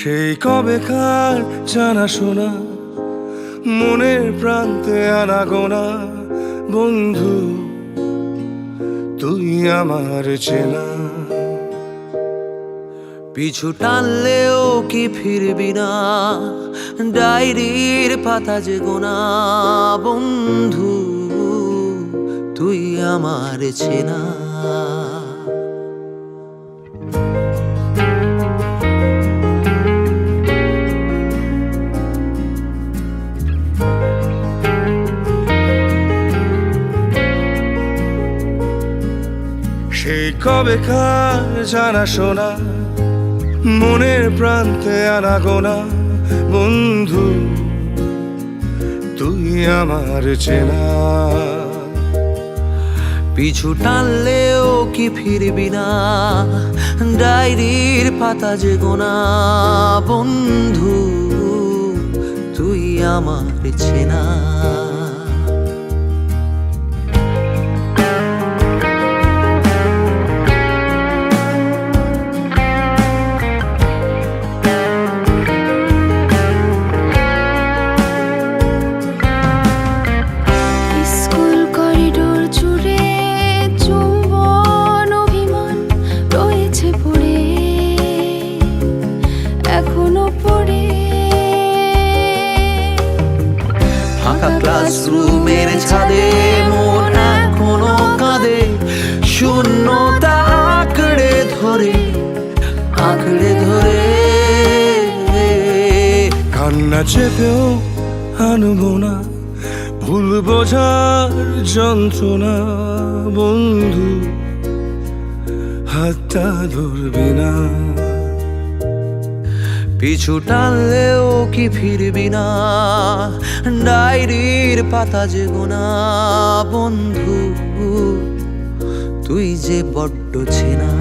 সেই কবেকার জানাশোনা মনের প্রান্তে আনাগোনা বন্ধু তুই আমার চেনা। পিছু টানলেও কি ফিরবি না, ডায়েরির পাতা যে গোনা বন্ধু তুই আমার চেনা। সেই কবেকার জানাশোনা মনের প্রান্তে আনাগোনা বন্ধু তুই আমার চেনা। পিছু টানলেও কি ফিরবি না, ডায়েরির পাতা যে গোনা বন্ধু তুই আমার চেনা। ক্লাসরুমের ছাদে মন এখনো কাঁদে, শূন্যতা আঁকড়ে ধরে কান্না চেপেও আনবো না ভুল বোঝার যন্ত্রণা বন্ধু হাতটা ধরবি না। পিছু টানলেও কি ফিরবি না, ডায়েরির পাতা যে গোনা বন্ধু তুই যে বড্ড চেনা।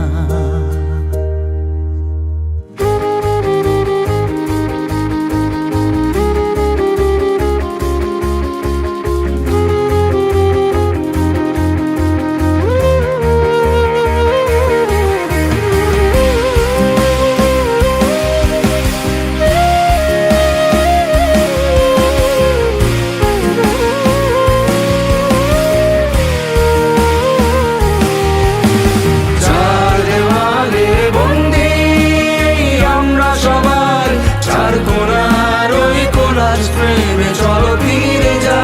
প্রেমে চলো ফিরে যা।